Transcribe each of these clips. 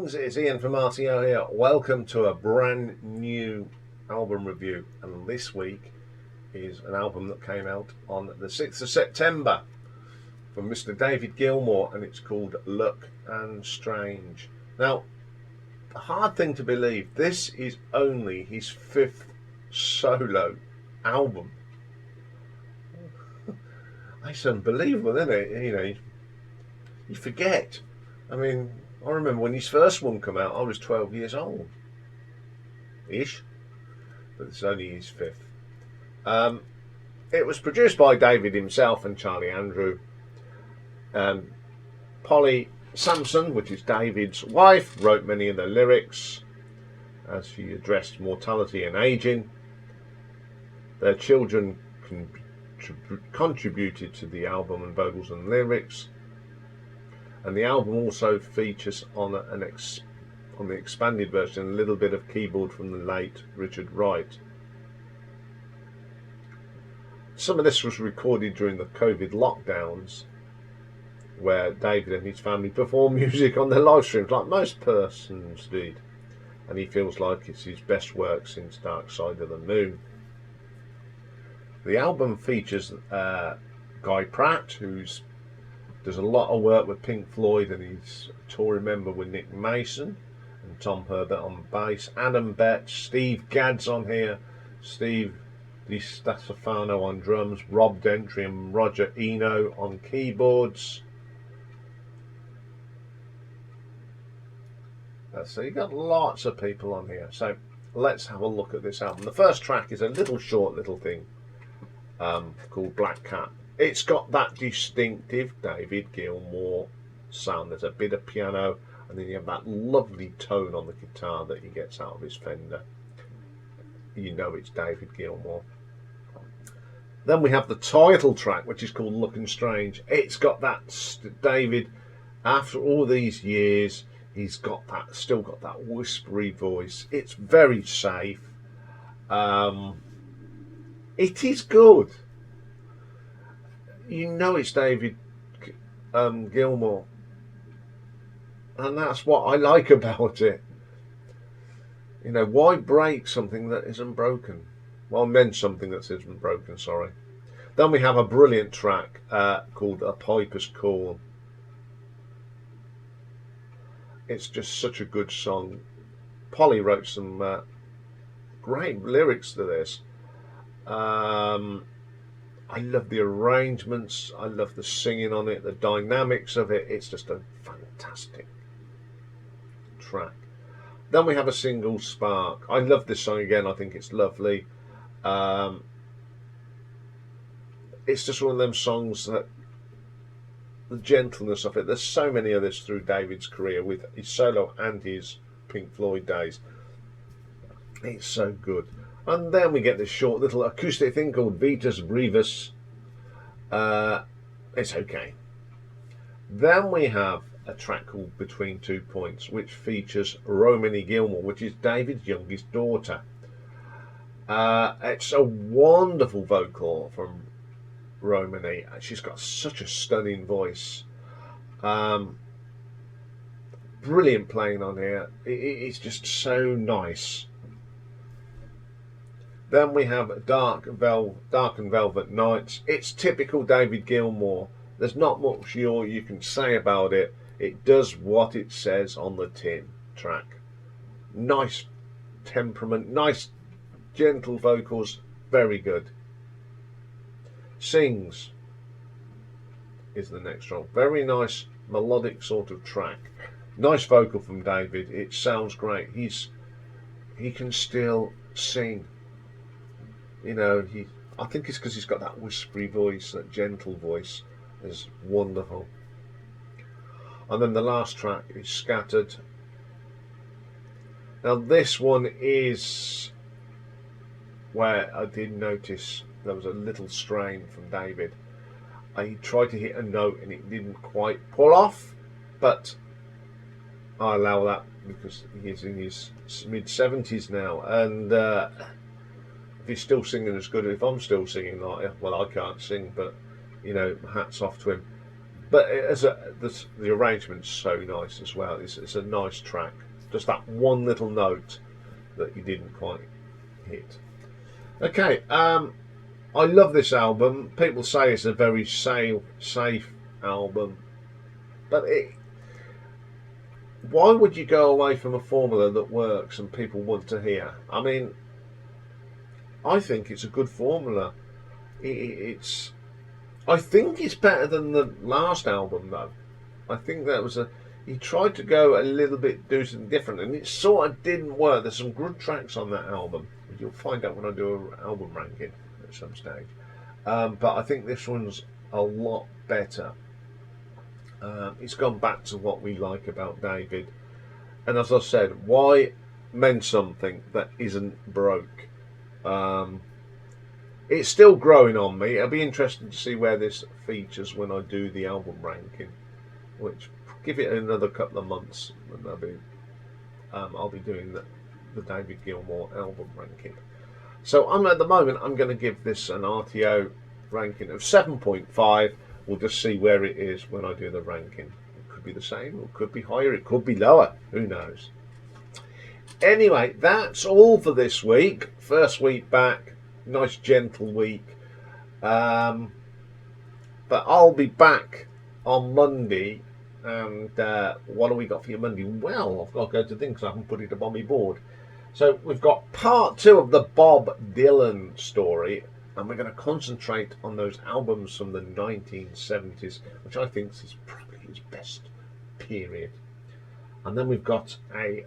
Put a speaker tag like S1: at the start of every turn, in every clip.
S1: friends, it's Iain from RTO here. Welcome to a brand new album review, and this week is an album that came out on the 6th of September from Mr. David Gilmour, and it's called Look and Strange. Now, the hard thing to believe, this is only his 5th solo album. It's unbelievable, isn't it? You know, you forget. I mean, I remember when his first one came out, I was 12 years old. Ish. But it's only his 5th. It was produced by David himself and Charlie Andrew. Polly Sampson, which is David's wife, wrote many of the lyrics as she addressed mortality and aging. Their children contributed to the album and vocals and lyrics. And the album also features on the expanded version a little bit of keyboard from the late Richard Wright. Some of this was recorded during the COVID lockdowns, where David and his family perform music on their live streams, like most persons did. And he feels like it's his best work since Dark Side of the Moon. The album features Guy Pratt, who's does a lot of work with Pink Floyd, and he's a touring member with Nick Mason and Tom Herbert on bass, Adam Betts, Steve Gadd's on here, Steve DiStefano on drums, Rob Dentry and Roger Eno on keyboards. So you've got lots of people on here. So let's have a look at this album. The first track is a short little thing called Black Cat. It's got that distinctive David Gilmour sound. There's a bit of piano, and then you have that lovely tone on the guitar that he gets out of his Fender. You know it's David Gilmour. Then we have the title track, which is called Look and Strange. It's got that David, after all these years, he's got that, still got that whispery voice. It's very safe. It is good. You know it's David Gilmour, and that's what I like about it. You know, why break something that isn't broken? Well, mend something that isn't broken, sorry. Then we have a brilliant track called A Piper's Call. It's just such a good song. Polly wrote some great lyrics to this. I love the arrangements, I love the singing on it, the dynamics of it. It's just a fantastic track. Then we have a single, Spark. I love this song again, I think it's lovely. It's just one of them songs that, the gentleness of it, there's so many of this through David's career with his solo and his Pink Floyd days. It's so good. And then we get this short little acoustic thing called Vita Brevis. It's okay. Then we have a track called Between Two Points, which features Romany Gilmour, which is David's youngest daughter. It's a wonderful vocal from Romany. She's got such a stunning voice. Brilliant playing on here. It's just so nice. Then we have Dark and Velvet Nights. It's typical David Gilmour. There's not much you can say about it. It does what it says on the tin track. Nice temperament, nice gentle vocals, very good. Sings is the next song. Very nice melodic sort of track. Nice vocal from David. It sounds great. He can still sing. You know, I think it's because he's got that whispery voice, that gentle voice. Is wonderful. And then the last track is Scattered. Now this one is where I did notice there was a little strain from David. I tried to hit a note and it didn't quite pull off, but I allow that because he's in his mid-70s now, and if he's still singing as good as if I'm still singing like, well, I can't sing, but you know, hats off to him. But the arrangement's so nice as well. It's a nice track. Just that one little note that you didn't quite hit. Okay, I love this album. People say it's a very safe album, but why would you go away from a formula that works and people want to hear? I mean, I think it's a good formula. I think it's better than the last album, though. I think that was he tried to go a little bit, do something different, and it sort of didn't work. There's some good tracks on that album. You'll find out when I do an album ranking at some stage. But I think this one's a lot better. It's gone back to what we like about David. And as I said, why mend something that isn't broke? It's still growing on me. It'll be interesting to see where this features when I do the album ranking, which give it another couple of months, and I'll be doing the David Gilmour album ranking. So at the moment I'm going to give this an RTO ranking of 7.5. We'll just see where it is when I do the ranking. It could be the same, or it could be higher, it could be lower. Who knows? Anyway, that's all for this week. First week back. Nice gentle week, but I'll be back on Monday. And what have we got for you Monday? Well, I've got to go to things, I haven't put it up on my board. So we've got part 2 of the Bob Dylan story, and we're going to concentrate on those albums from the 1970s, which I think is probably his best period. And then we've got a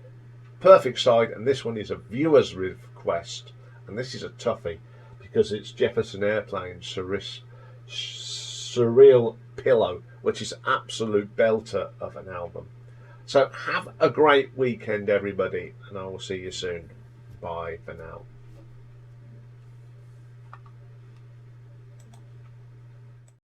S1: perfect side, and this one is a viewer's request, and this is a toughie, because it's Jefferson Airplane's Surreal Pillow, which is absolute belter of an album. So have a great weekend, everybody, and I will see you soon. Bye for now.